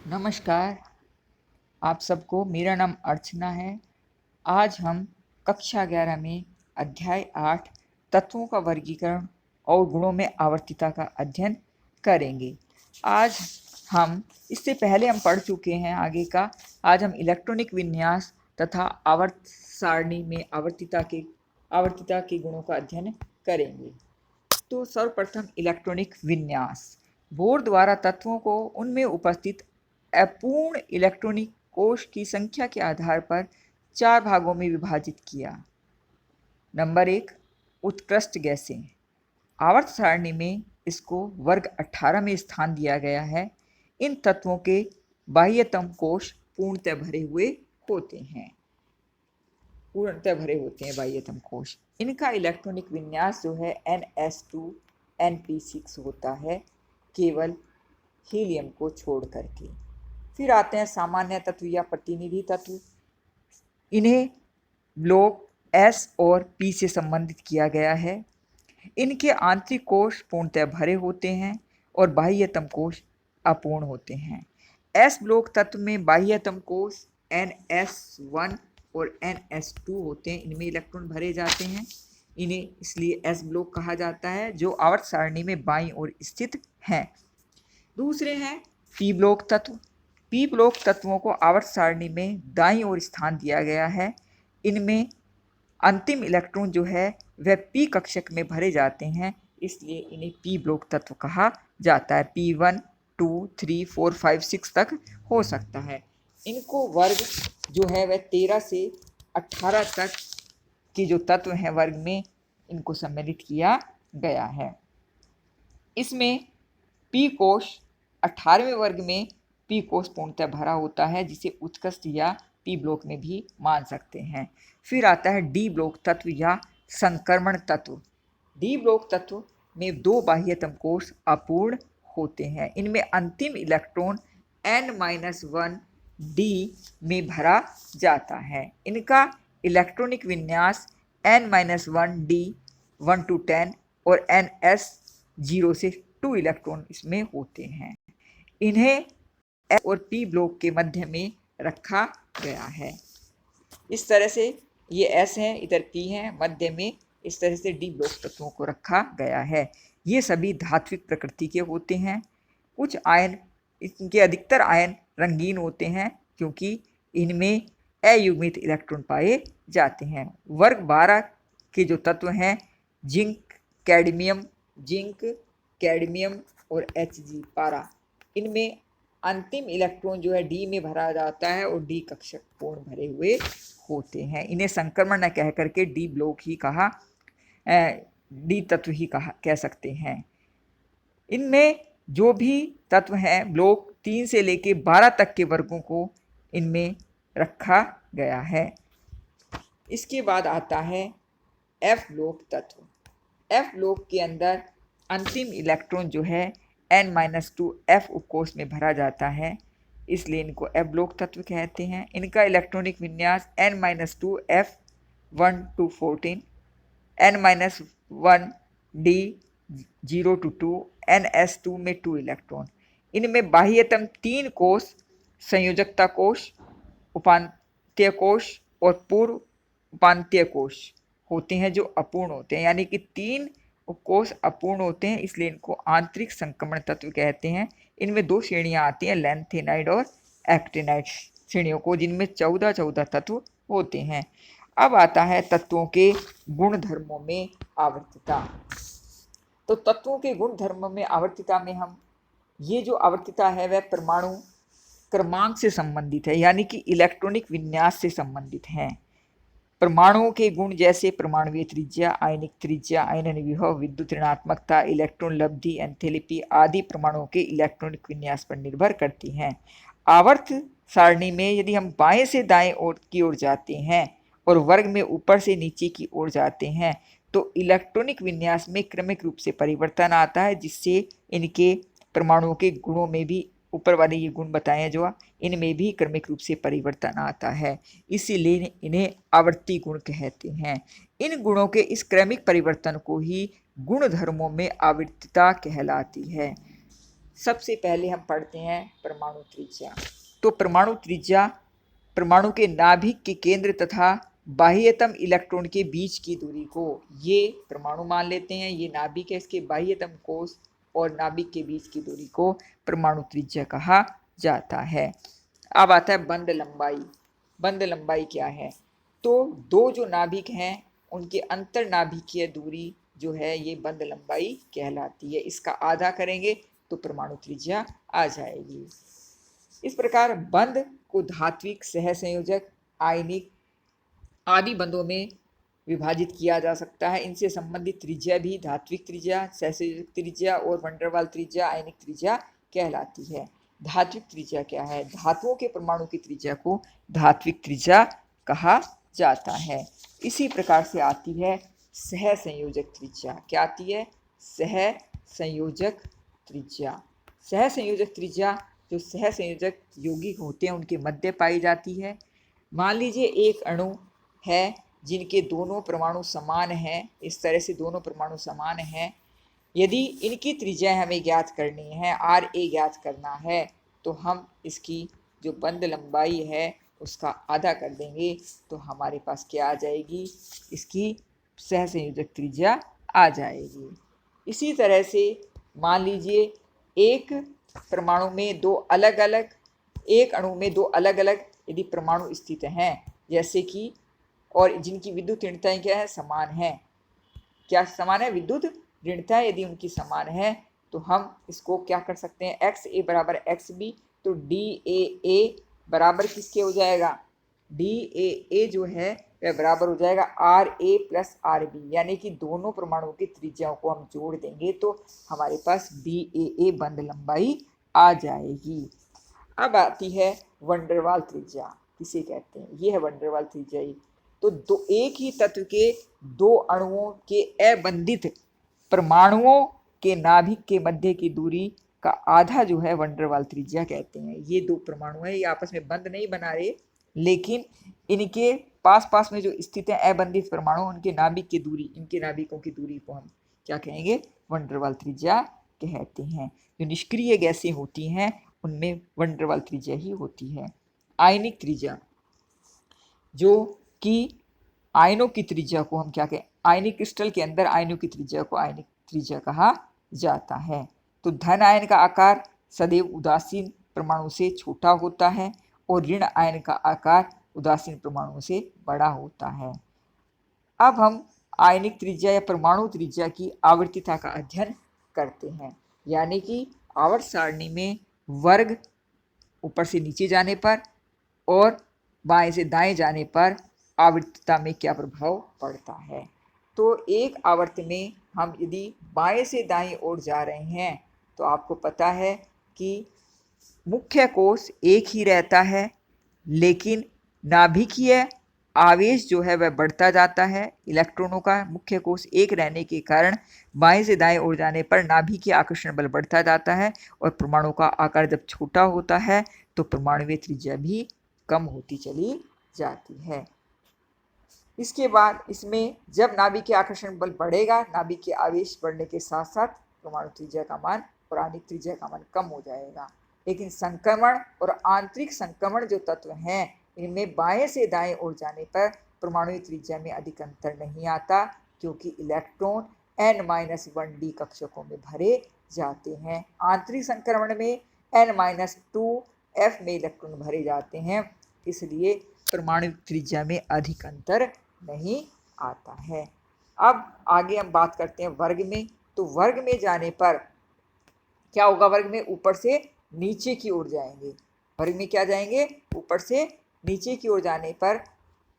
नमस्कार, आप सबको। मेरा नाम अर्चना है। आज हम कक्षा 11 में अध्याय 8 तत्वों का वर्गीकरण और गुणों में आवर्तिता का अध्ययन करेंगे। आज हम इससे पहले हम पढ़ चुके हैं आगे का। आज हम इलेक्ट्रॉनिक विन्यास तथा आवर्त सारणी में आवर्तिता के गुणों का अध्ययन करेंगे। तो सर्वप्रथम इलेक्ट्रॉनिक विन्यास। बोर द्वारा तत्वों को उनमें उपस्थित अपूर्ण इलेक्ट्रॉनिक कोश की संख्या के आधार पर 4 भागों में विभाजित किया। नंबर 1, उत्कृष्ट गैसें। आवर्त सारणी में इसको वर्ग 18 में स्थान दिया गया है। इन तत्वों के बाह्यतम कोश पूर्णतः भरे होते हैं बाह्यतम कोश। इनका इलेक्ट्रॉनिक विन्यास जो है NS2 NP6 होता है, केवल हीलियम को छोड़ करके। फिर आते हैं सामान्य तत्व या प्रतिनिधि तत्व। इन्हें ब्लॉक S और P से संबंधित किया गया है। इनके आंतरिक कोश पूर्णतः भरे होते हैं और बाह्यतम कोश अपूर्ण होते हैं। S ब्लॉक तत्व में बाह्यतम कोश NS1 और NS2 होते हैं। इनमें इलेक्ट्रॉन भरे जाते हैं। इन्हें इसलिए S ब्लॉक कहा जाता है, जो आवर्त सारणी में बाईं ओर स्थित हैं। दूसरे हैं P ब्लॉक तत्व। P ब्लॉक तत्वों को आवर्त सारणी में दाईं ओर स्थान दिया गया है। इनमें अंतिम इलेक्ट्रॉन जो है वह P कक्षक में भरे जाते हैं, इसलिए इन्हें P ब्लॉक तत्व कहा जाता है। P1, 2, 3, 4, 5, 6 तक हो सकता है। इनको वर्ग जो है वह 13 से 18 तक के जो तत्व हैं वर्ग में, इनको सम्मिलित किया गया है। इसमें P कोश 18वें वर्ग में P कोश पूर्णतः भरा होता है, जिसे उत्कृष्ट या P ब्लॉक में भी मान सकते हैं। फिर आता है D ब्लॉक तत्व या संक्रमण तत्व। D ब्लॉक तत्व में 2 बाह्यतम कोश अपूर्ण होते हैं। इनमें अंतिम इलेक्ट्रॉन N-1 D में भरा जाता है। इनका इलेक्ट्रॉनिक विन्यास N-1 D 1 to 10 और NS 0 से 2 इलेक्ट्रॉन इसमें होते हैं। इन्हें S और P ब्लॉक के मध्य में रखा गया है। इस तरह से ये S है, इधर P है, मध्य में इस तरह से D ब्लॉक तत्वों को रखा गया है। ये सभी धात्विक प्रकृति के होते हैं। कुछ आयन, इनके अधिकतर आयन रंगीन होते हैं, क्योंकि इनमें अयुग्मित इलेक्ट्रॉन पाए जाते हैं। वर्ग 12 के जो तत्व हैं जिंक, कैडमियम और Hg पारा, इनमें अंतिम इलेक्ट्रॉन जो है D में भरा जाता है और D कक्षक पूर्ण भरे हुए होते हैं। इन्हें संक्रमण न कह करके D ब्लॉक ही कहा, D तत्व ही कह सकते हैं। इनमें जो भी तत्व हैं ब्लॉक 3 से लेके 12 तक के वर्गों को इनमें रखा गया है। इसके बाद आता है F ब्लॉक तत्व। F ब्लॉक के अंदर अंतिम इलेक्ट्रॉन जो है N-2 F उपकोष में भरा जाता है, इसलिए इनको F ब्लॉक तत्व कहते हैं। इनका इलेक्ट्रॉनिक विन्यास N-2 F 1 to 14, N-1 D 0 to 2, NS2 में 2 इलेक्ट्रॉन। इनमें बाह्यतम 3 कोश संयोजकता कोश, उपांत्य कोश और पूर्व उपांत्य कोश होते हैं, जो अपूर्ण होते हैं। यानी कि 3 कोश अपूर्ण होते हैं, इसलिए इनको आंतरिक संक्रमण तत्व कहते हैं। इनमें 2 श्रेणियां आती हैं, लैंथेनाइड और एक्टिनाइड श्रेणियों को, जिनमें 14 तत्व होते हैं। अब आता है तत्वों के गुण धर्मों में आवर्तिता। तो तत्वों के गुण धर्मों में आवर्तिता में हम ये जो आवर्तिता है वह परमाणु क्रमांक से संबंधित है, यानी कि इलेक्ट्रॉनिक विन्यास से संबंधित है। परमाणुओं के गुण जैसे परमाणुवीय त्रिज्या, आयनिक त्रिज्या, आयनन विभव, विद्युत ऋणात्मकता, इलेक्ट्रॉन लब्धि, एंथैल्पी आदि परमाणुओं के इलेक्ट्रॉनिक विन्यास पर निर्भर करती हैं। आवर्त सारणी में यदि हम बाएं से दाएं ओर की ओर जाते हैं और वर्ग में ऊपर से नीचे की ओर जाते हैं, तो इलेक्ट्रॉनिक विन्यास में क्रमिक रूप से परिवर्तन आता है, जिससे इनके परमाणुओं के गुणों में भी, ऊपर वाले ये गुण बताए हैं जो, इनमें भी क्रमिक रूप से परिवर्तन आता है, इसीलिए इन्हें आवर्ती गुण कहते हैं। इन गुणों के इस क्रमिक परिवर्तन को ही गुण धर्मों में आवर्तिता कहलाती है। सबसे पहले हम पढ़ते हैं परमाणु त्रिज्या। तो परमाणु त्रिज्या परमाणु के नाभिक के केंद्र तथा बाह्यतम इलेक्ट्रॉन के बीच की दूरी को, ये परमाणु मान लेते हैं, ये नाभिक है, इसके बाह्यतम कोश और नाभिक के बीच की दूरी को परमाणु त्रिज्या कहा जाता है। अब आता है बंध लंबाई। बंध लंबाई क्या है? तो दो जो नाभिक हैं उनके अंतर नाभिकीय दूरी जो है ये बंध लंबाई कहलाती है। इसका आधा करेंगे तो परमाणु त्रिज्या आ जाएगी। इस प्रकार बंध को धात्विक, सहसंयोजक, आयनिक आदि बंधों में विभाजित किया जा सकता है। इनसे संबंधित त्रिज्या भी धात्विक त्रिज्या, सहसंयोजक त्रिज्या और वंडरवाल त्रिज्या, आयनिक त्रिज्या कहलाती है। धात्विक त्रिज्या क्या है? धातुओं के परमाणु की त्रिज्या को धात्विक त्रिज्या कहा जाता है। इसी प्रकार से आती है सहसंयोजक त्रिज्या। क्या आती है? सहसंयोजक त्रिज्या। सहसंयोजक त्रिज्या जो सहसंयोजक यौगिक होते हैं उनके मध्य पाई जाती है। मान लीजिए एक अणु है जिनके दोनों परमाणु समान हैं, इस तरह से दोनों परमाणु समान हैं। यदि इनकी त्रिज्या हमें ज्ञात करनी है, आर ए ज्ञात करना है, तो हम इसकी जो बंध लंबाई है उसका आधा कर देंगे तो हमारे पास क्या आ जाएगी? इसकी सहसंयोजक त्रिज्या आ जाएगी। इसी तरह से मान लीजिए एक परमाणु में दो अलग अलग, एक अणु में दो अलग अलग यदि परमाणु स्थित हैं, जैसे कि, और जिनकी विद्युत ऋणताएं क्या है? समान है। क्या समान है? विद्युत ऋणता यदि उनकी समान है तो हम इसको क्या कर सकते हैं? एक्स ए बराबर एक्स बी, तो डी ए बराबर किसके हो जाएगा? डी ए जो है वह बराबर हो जाएगा R A plus R B, यानी कि दोनों परमाणुओं की त्रिज्याओं को हम जोड़ देंगे तो हमारे पास डी ए बंध लंबाई आ जाएगी। अब आती है वंडरवाल त्रिज्या। किसे कहते हैं? ये है वंडरवाल त्रिज्या। तो दो एक ही तत्व के दो अणुओं के अबंधित परमाणुओं के नाभिक के मध्य की दूरी का आधा जो है वंडरवाल त्रिज्या कहते हैं। ये दो परमाणु है, ये आपस में बंध नहीं बना रहे, लेकिन इनके पास पास में जो स्थित है अबंधित परमाणु, उनके नाभिक की दूरी, इनके नाभिकों की दूरी को हम क्या कहेंगे? वंडरवाल त्रिज्या कहते हैं। जो निष्क्रिय गैसें होती हैं उनमें वंडरवाल त्रिज्या ही होती है। आयनिक त्रिज्या, जो कि आयनों की त्रिज्या को हम क्या कहें? आयनिक क्रिस्टल के अंदर आयनों की त्रिज्या को आयनिक त्रिज्या कहा जाता है। तो धन आयन का आकार सदैव उदासीन परमाणु से छोटा होता है और ऋण आयन का आकार उदासीन परमाणु से बड़ा होता है। अब हम आयनिक त्रिज्या या परमाणु त्रिज्या की आवर्तिता का अध्ययन करते हैं, यानी कि आवर्त सारणी में वर्ग ऊपर से नीचे जाने पर और बाएं से दाएं जाने पर आवर्तता में क्या प्रभाव पड़ता है। तो एक आवर्त में हम यदि बाएं से दाएं ओर जा रहे हैं तो आपको पता है कि मुख्य कोश एक ही रहता है, लेकिन नाभिकीय आवेश जो है वह बढ़ता जाता है। इलेक्ट्रॉनों का मुख्य कोश एक रहने के कारण बाएं से दाएं ओर जाने पर नाभिकीय आकर्षण बल बढ़ता जाता है और परमाणु का आकार जब छोटा होता है तो परमाणुवीय त्रिज्या भी कम होती चली जाती है। इसके बाद इसमें जब नाभिकीय आकर्षण बल बढ़ेगा, नाभिकीय आवेश बढ़ने के साथ साथ परमाणु त्रिज्या का मान और आणविक त्रिज्या का मान कम हो जाएगा। लेकिन संक्रमण और आंतरिक संक्रमण जो तत्व हैं, इनमें बाएं से दाएं ओर जाने पर परमाणु त्रिज्या में अधिक अंतर नहीं आता, क्योंकि इलेक्ट्रॉन n-1d कक्षकों में भरे जाते हैं। आंतरिक संक्रमण में n-2f में इलेक्ट्रॉन भरे जाते हैं, इसलिए परमाणु त्रिज्या में अधिक अंतर नहीं आता है। अब आगे हम बात करते हैं वर्ग में। तो वर्ग में जाने पर क्या होगा? वर्ग में ऊपर से नीचे की ओर जाएंगे। वर्ग में क्या जाएंगे? ऊपर से नीचे की ओर जाने पर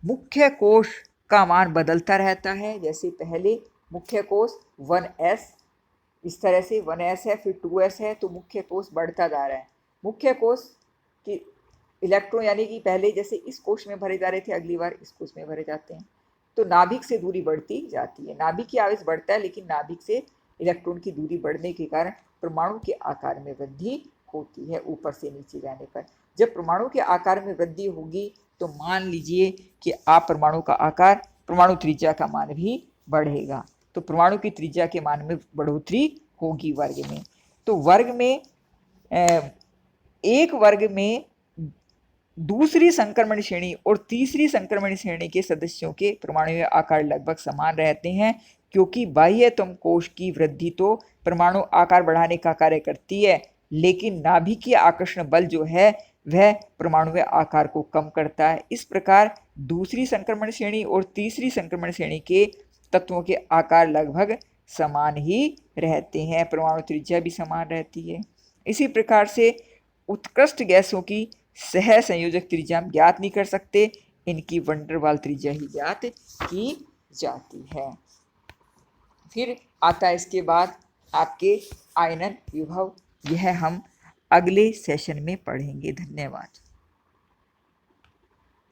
मुख्य कोश का मान बदलता रहता है। जैसे पहले मुख्य कोश 1s, इस तरह से 1s है, फिर 2s है, तो मुख्य कोश बढ़ता जा रहा है। मुख्य कोश की इलेक्ट्रॉन यानी कि पहले जैसे इस कोश में भरे जा रहे थे, अगली बार इस कोश में भरे जाते हैं, तो नाभिक से दूरी बढ़ती जाती है। नाभिक की आवेश बढ़ता है, लेकिन नाभिक से इलेक्ट्रॉन की दूरी बढ़ने के कारण परमाणु के आकार में वृद्धि होती है ऊपर से नीचे जाने पर। जब परमाणु के आकार में वृद्धि होगी तो मान लीजिए कि आप परमाणु का आकार, परमाणु त्रिज्या का मान भी बढ़ेगा, तो परमाणु की त्रिज्या के मान में बढ़ोतरी होगी वर्ग में। तो वर्ग में एक वर्ग में दूसरी संक्रमण श्रेणी और तीसरी संक्रमण श्रेणी के सदस्यों के परमाणु आकार लगभग समान रहते हैं, क्योंकि बाह्यतम कोश की वृद्धि तो परमाणु आकार बढ़ाने का कार्य करती है, लेकिन नाभिकीय आकर्षण बल जो है वह परमाणु आकार को कम करता है। इस प्रकार दूसरी संक्रमण श्रेणी और तीसरी संक्रमण श्रेणी के तत्वों के आकार लगभग समान ही रहते हैं, परमाणु त्रिज्या भी समान रहती है। इसी प्रकार से उत्कृष्ट गैसों की सह संयोजक त्रिज्या हम ज्ञात नहीं कर सकते, इनकी वंडर वाल त्रिज्या ही ज्ञात की जाती है। फिर आता है इसके बाद आपके आयनन विभव, यह हम अगले सेशन में पढ़ेंगे। धन्यवाद।